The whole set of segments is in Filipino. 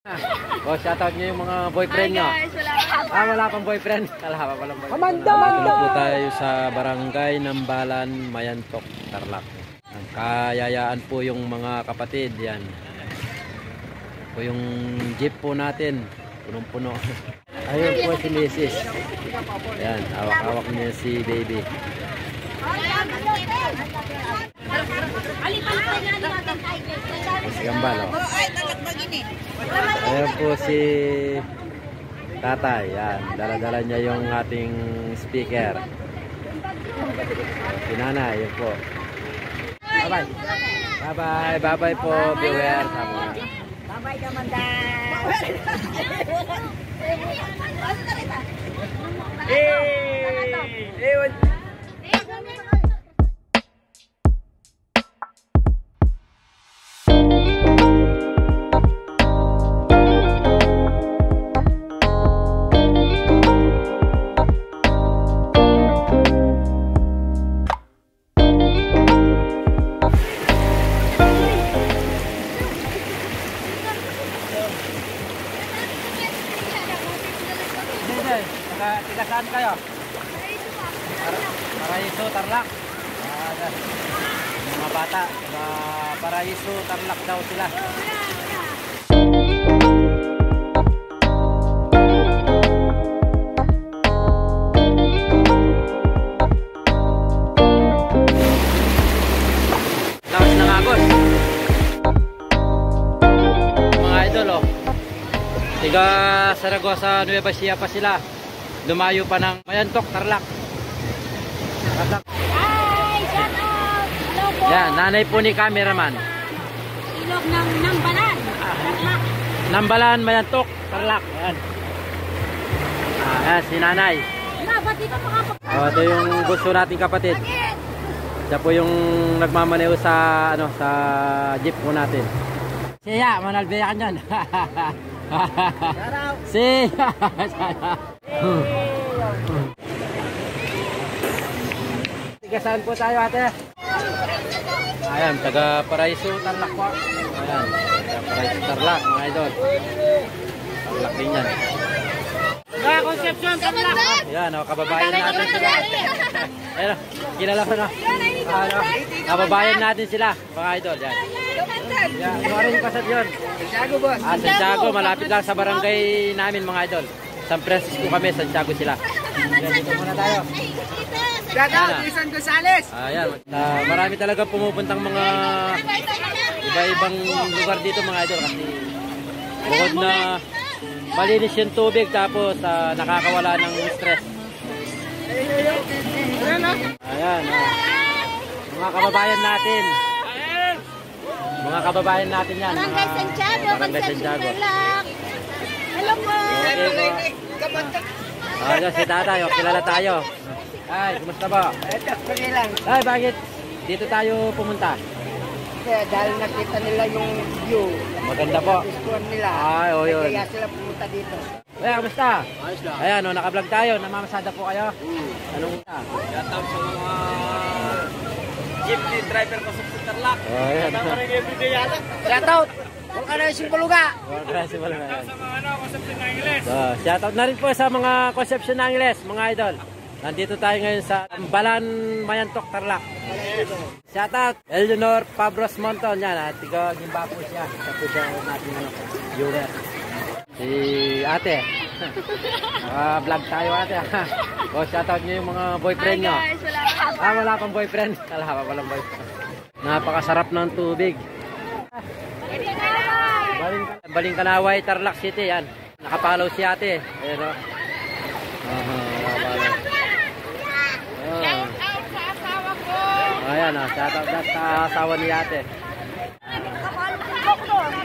O, shoutout nyo yung mga boyfriend nyo. Hi guys, Wala pang boyfriend. Wala pa palang boyfriend. Amanda! Dito po tayo sa barangay Nambalan, Mayantok, Tarlac. Ang kayayaan po yung mga kapatid. Yan. Po yung jeep po natin. Punong-puno. Ayun po si Mrs. Yan, awak-awak niya si baby. Si Gambal, oh. Ayun po si Tatay. Yan, dala-dala niya yung ating speaker. Si Nanay, yun po. Bye-bye. Bye-bye. Bye-bye po, viewer. Bye-bye naman daw. Tiga saan kayo? Paraiso, Tarlac. Mga bata, Paraiso, Tarlac daw sila. Lawas ng agos. Mga idol, oh. Tiga Saragosa, Nueva Ecija pa sila. Lumayo pa ng Mayantok, Tarlac. Hi! Shout out! Hello po! Yan, nanay po ni cameraman. Ilog ng Nambalan. Tarlac. Nambalan, Mayantok, Tarlac. Yan. Yan, si nanay. Ba't di ka makapag... Ito yung gusto nating kapatid. Siya po yung nagmamaneho sa, sa jeep po natin. Siya, manalbeya ka dyan. Siya. Tiga saan po tayo, ate? Ayan, taga Paraiso, Tarlac po. Ayan, taga Paraiso, Tarlac, mga idol. Tarlac din yan. Taga Concepcion, Tarlac. Ayan, kababayan natin sila. Ayan, kilala ko na. Kababayan natin sila, mga idol. Yan. Yan, ano yung pasad yun? Santiago, boss. Santiago, malapit lang sa barangay namin, mga idol. San Francisco kami, Santiago sila. Yan, dito muna tayo. Shout out, Jason Gonzales. Ayan, marami talaga pumupuntang mga iba-ibang lugar dito, mga idol. Kasi bukod na malinis yung tubig, tapos nakakawala ng stress. Ayan, mga kababayan natin. Mga kababayan natin yan. Barangay Santiago, Barangay Santiago. Tarlac. Hello po! Okay po. Ayan, si tatay, kilala tayo. Ay, kumusta ba? Ito, pwede lang. Ay, bakit dito tayo pumunta? Kaya dahil nakita nila yung view. Maganda po. Gustuhan nila. Ay, o yun. Kaya sila pumunta dito. Ayan, kumusta? Ayos lang. Ayan, naka-vlog tayo. Namamasada po kayo. Anong ta? Shoutout sa mga jeepney driver ko sa Tarlac. Ayan. Everyday yata. Shout out! Huwag ka na yung simboluga. Congratulations. Sa mga conception ng Ingles. So, shoutout na rin po sa mga Concepcion Angeles, mga idol. Nandito tayo ngayon sa Nambalan, Mayantok, Tarlac. Shoutout Eleanor Pabros Monton. Yan, tiga Gimba po siya. Siya po siya natin viewer. Si ate. Naka-vlog tayo, ate. O, shoutout nyo yung mga boyfriend nyo. Hi guys, Wala pang boyfriend. Wala pa palang boyfriend. Napakasarap ng tubig. Balingkanaway, Tarlac City. Yan. Nakapalaw si ate. Ayan, o. Ayan, shoutout na sa asawa ni ate.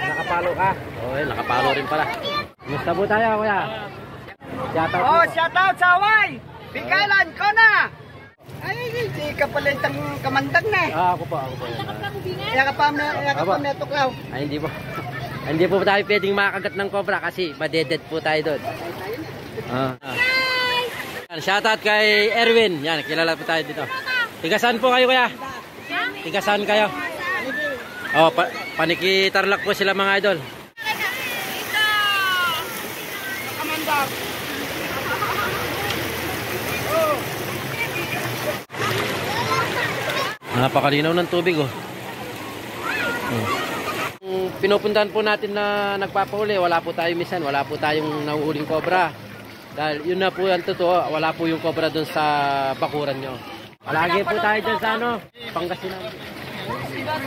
Nakapalo ka? Oo, nakapalo rin pala. Kumusta po tayo, kuya? Shoutout po. Shout out sa Hawaii! Bikalan ko na! Ay, hindi ka pala itang kamandang na eh. Ako po. Kaya ka pa metuklaw. Ay, hindi po. Hindi po tayo pwedeng makagat ng cobra kasi madedet po tayo doon. Shoutout kay Erwin. Yan, kilala po tayo dito. Tigasan po kayo, kuya? Tigasan kayo? Oh, Paniki Tarlac po sila, mga idol. Tarlac. Napakalinaw ng tubig oh. Pinupuntahan po natin na nagpapahuli, wala po tayong misan, wala po tayong nahuhuling cobra. Dahil yun na po yung totoo, wala po yung cobra doon sa bakuran nyo. Palagi po tayo dyan sa ano, Pangasinan.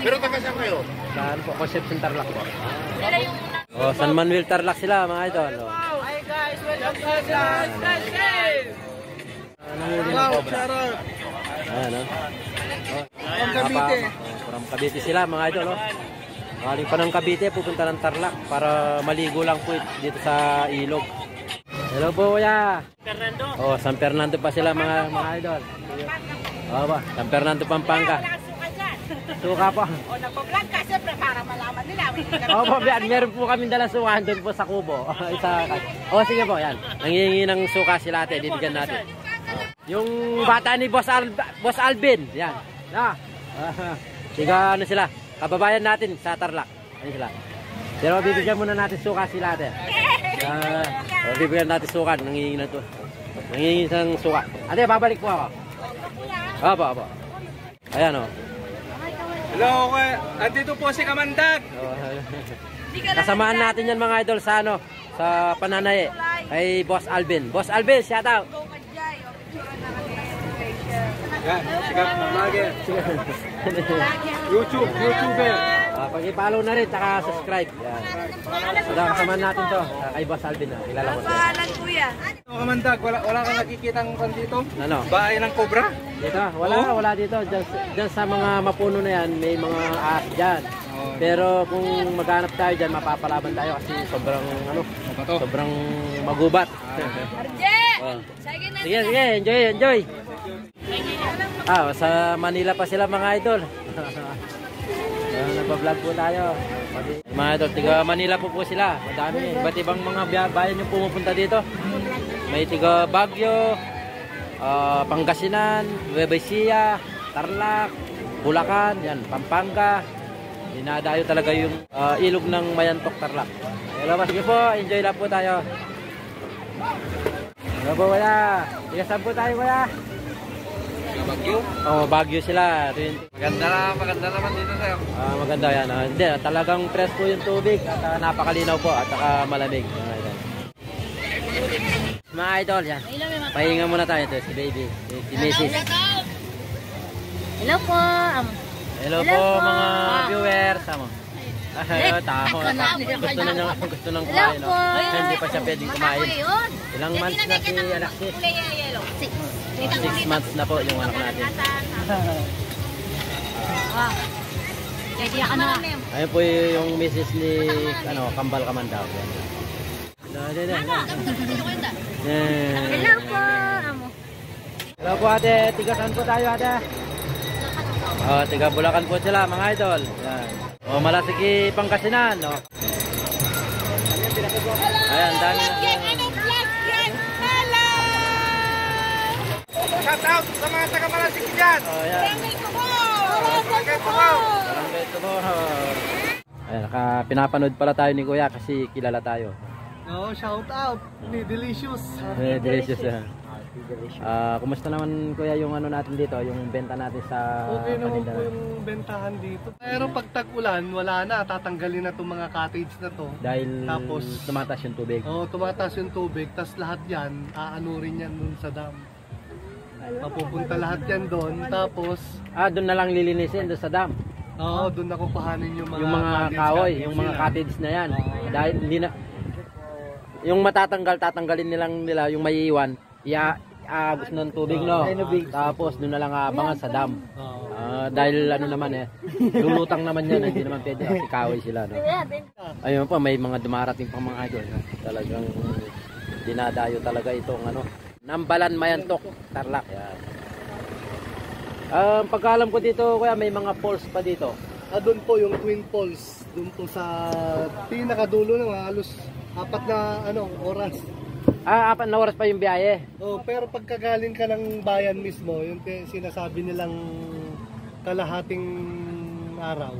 Pero taga saan kayo? Saan po? Conception Tarlac po. Oh, San Manuel Tarlac sila mga idol. Oh. Hi guys, welcome to guys. Nanguhuli ng cobra. Ayan oh. From Cavite. From Cavite sila mga idol oh. Galing pa ng Cavite, pupunta ng Tarlac para maligo lang po dito sa ilog. Hello po kuya. Fernando. Oh, San Fernando pa sila mga idol. Oh ba, San Fernando Pampanga. Suka po. O, nagpa-vlog ka, siyempre, para malaman nila. Oh, po, meron po kami dalang suka doon po sa kubo. Oh, sige po, yan. Nangihingi ng suka sila ate, dibigyan natin. Yung bata ni Boss Alvin, yan. Tiga ano sila, kababayan natin sa Tarlac. Ano sila. Pero bibigyan muna natin suka sila ate. Bibigyan natin suka, nangihingi na to. Nangihingi ng suka. Ate, babalik po ako. Opo. Ayan o. Hello, andito po si Kamandag. Kasamaan natin yan mga idol sa ano, sa Pananaye. Kay Boss Alvin. Boss Alvin, shout out. Yan, sikat na vlogger. YouTuber. Pag-i-follow na rin, saka subscribe. Yan. So, kasamaan natin to. Kay Boss Alvin. Kilala ko to. Kamandag, wala kang nakikitang kan dito? Ano? Bahay ng cobra? Dito? Wala dito. Diyan sa mga mapuno na yan, may mga ahas dyan. Pero kung maghanap tayo dyan, mapapalaban tayo kasi sobrang sobrang magubat. Oh. Sige, enjoy. Sa Manila pa sila mga idol. Nagpa-vlog po tayo. Mga idol, tiga Manila po sila. Madami. Iba't ibang mga bayan yung pumupunta dito. May tiga Baguio, Pangasinan, Nueva Ecija, Tarlac, Bulacan, yan, Pampanga. Dinadayo talaga yung ilog ng Mayantok, Tarlac. Hello, sige po, enjoy lang po tayo. Hello po, kuya. Tigasan po tayo, kuya. Bagyo? Oh, Baguio sila. Maganda naman dito sa'yo. Maganda yan. Hindi, talagang fresh po yung tubig at napakalinaw po at saka malamig. Mga idol, yan. Pahinga muna tayo ito, si baby, si Mrs. Hello po. Hello po mga viewers. Gusto nang kumain. No? Hindi pa siya pwedeng kumain. Ilang months na si Alexis? 6 months na po yung anak natin. Ayun po yung Mrs. ni Kambal Kamandaw. Hello po. Hello po ate, tigasan po tayo ate. Tiga Bulacan po sila mga idol. Yan. Malasiki Pangasinan. No? Ayan, dami na. Shout out sa mga taga Malasiki dyan. Barangay Tubo. Ayan, pinapanood pala tayo ni Kuya kasi kilala tayo. Shout out. Delicious. Delicious. Kumusta naman Kuya yung natin dito, yung benta natin sa Okay naman po yung bentahan dito. Pero pag tag-ulan, wala na. Tatanggalin na itong mga cottage na to. Dahil tapos tumataas yung tubig. Tumataas yung tubig. Tapos lahat yan, aanurin yan dun sa dam. Papupunta lahat yan doon. Tapos doon na lang lilinisin doon sa dam. doon na kukuhanin yung mga kahoy, yung mga cottage na yan. Dahil hindi na yung tatanggalin nila yung may iwan. Agos ng tubig no. Tapos doon na lang abangan sa dam. Dahil naman lulutang naman yan, hindi naman pwede kasi kahoy sila no. Ayun pa, may mga dumarating pang mga idol. Talagang dinadayo talaga itong Nambalan, Mayantok, Tarlac. Yan. Pagkaalam ko dito, kuya, may mga falls pa dito. Doon po yung Twin Falls. Doon po sa pinakadulo ng halos 4 na oras. 4 na oras pa yung biyahe. Pero pagkagaling ka ng bayan mismo, yung sinasabi nilang kalahating araw.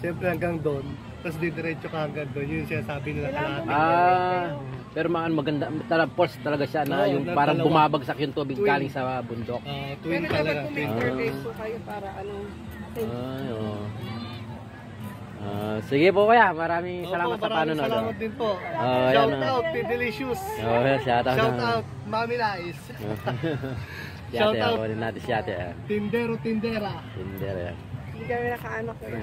Siyempre hanggang doon. Tapos didiretso ka hanggang doon. Yun sinasabi nila kalahating araw. Pero maganda, talagang falls talaga siya na Oo, yung na parang dalawa. bumabagsak yung tubig Twin. galing sa bundok. Twin Pero talaga. dapat kung may Twin. survey po kayo para ano. Ay, oo. Sige po kuya, maraming Opo, salamat sa maraming panonood. salamat din po. Ayan, Shout out, P-Delicious. Shout out. Shout out, Mami Lais. Si Shout ate, out. kunin natin si ate. Tindero, Tindera. Tinder yan. Hindi kami nakaano ko yan.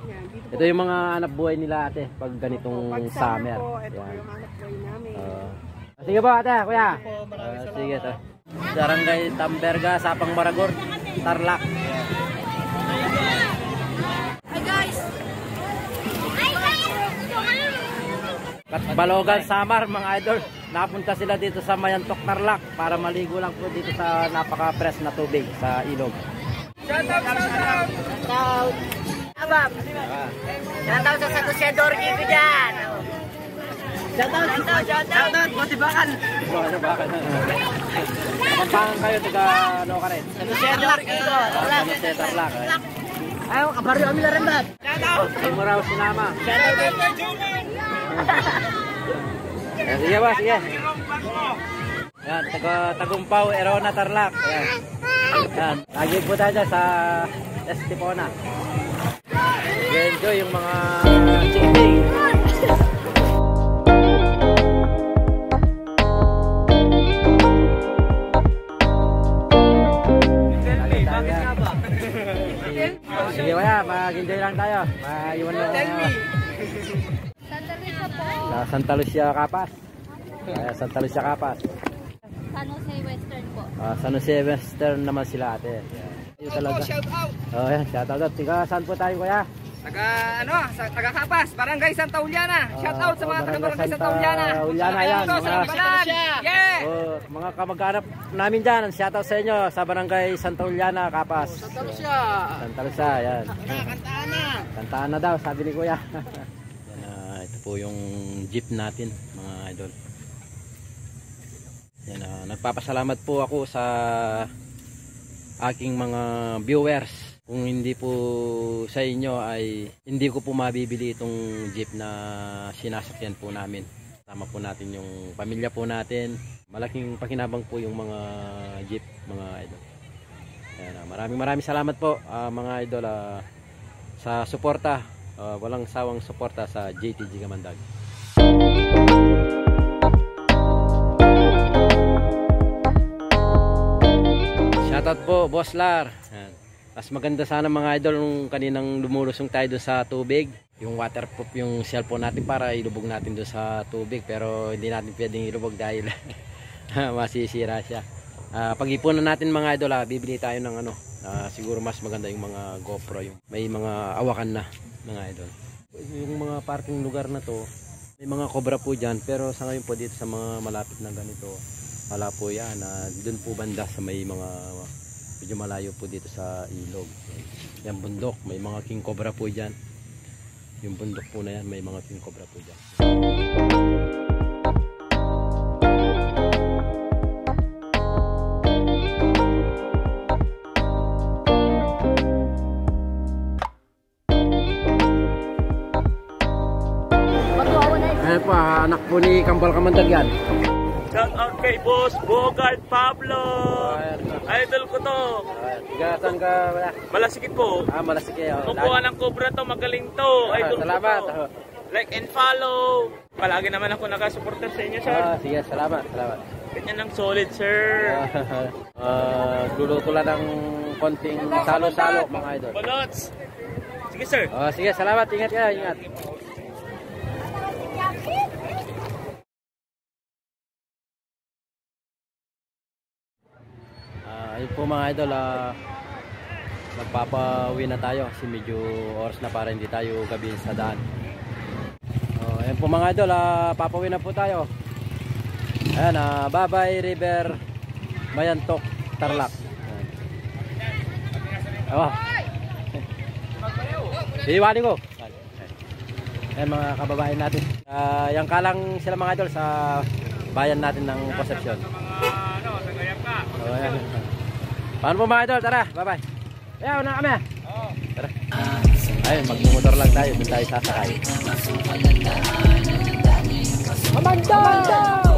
Yan, dito po. Ito yung mga anak buhay nila ate pag ganitong Pag summer. po, ito po Yan. yung hanap buhay namin. Sige po ate, kuya. Po, maraming salamat. Sige to. Barangay Tamberga, Sapang Maragor, Tarlac. Hi guys! Balogan, Samar, mga idol. Napunta sila dito sa Mayantok, Tarlac para maligo lang po dito sa napaka-fresh na tubig sa ilog. Shoutout! Abab! Shoutout sa Sagusyador Gigo dyan! Shoutout! Buti bakal! Ano ba ka na? Kampangan kayo, taga ano ka rin? Sagusyador Gigo! Kami sa Tarlac. Ayaw, kabaryo kami na rin ba? Shoutout! Ay mo raw sinama. Shoutout! Sige ba, sige. Yan, Tagumpaw, Erona, Tarlac. Yan. Yan, lagi po tayo dyan sa Estipona. Enjoy yung mga chiking. Sige kaya, mag-enjoy lang tayo. Maiwan lang. Santa Rita po! Sa Santa Lucia, Capas. Santa Lucia, Capas. San Jose Western po. San Jose Western naman sila ate. Ayun talaga. Shoutout! Oh, yan, shout out. Tiga, saan po tayo kuya? Taga Kapas, Barangay Santa Uliana. Shoutout sa mga taga Barangay Santa Uliana. Uliana yan. Yeah! Mga kamag-anak namin dyan. Shout out sa inyo sa Barangay Santa Uliana, Capas. Santa Lucia. Santa Lucia, yan. Kantaan na. Kantaan na daw, sabi ni kuya. Yan, ito po yung jeep natin, mga idol. Yan, nagpapasalamat po ako sa aking mga viewers. Kung hindi po sa inyo ay hindi ko po mabibili itong jeep na sinasakyan po namin. Tama po natin yung pamilya po natin. Malaking pakinabang po yung mga jeep, mga idol. Ayan, maraming salamat po mga idol sa suporta. Walang sawang suporta sa JTG Kamandag. Shoutout po, Boss Lar. Ayan. Mas maganda sana mga idol nung kaninang lumulusong tayo doon sa tubig. Yung waterproof yung cellphone natin para ilubog natin doon sa tubig. Pero hindi natin pwedeng ilubog dahil masisira siya. Pag-ipunan natin mga idol, bibili tayo ng ano. Siguro mas maganda yung mga GoPro. Yung may mga awakan na mga idol. Yung mga parking lugar na to, may mga cobra po dyan. Pero sa ngayon po dito sa mga malapit na ganito, wala po yan. Doon po banda sa may mga medyo malayo po dito sa ilog. Yan bundok, may mga king cobra po dyan. Yung bundok po na yan, may mga king cobra po dyan. Ayan po, anak po ni Kambal Kamandag yan. Shout out kay Boss Bogart Pablo. Idol ko to. Saan ka? Malasikit po. Malasik kayo. Kukuha ng Cobra to, magaling to. Idol Salamat. ko to. Like and follow. Palagi naman ako nakasuporta sa inyo, sir. Sige, salamat. Ganyan ng solid, sir. Luluto lang ng konting salo-salo mga idol. Balots. Sige, sir. Sige, salamat. Ingat kayo, ingat. Ayun po mga idol, magpapauwi na tayo kasi medyo oras na para hindi tayo gabihin sa daan. Ayun po mga idol, papauwi na po tayo. Ayan, Babay River, Mayantok, Tarlac. Iiwanin ko. Ayan mga kababayan natin. Yan kalang sila mga idol sa bayan natin ng Concepcion. Ayan. Paano po mga idol? Tara, bye-bye. Ayan, una kami. Tara. Ayun, magmumotor lang tayo. Doon tayo sasakay. Amanda!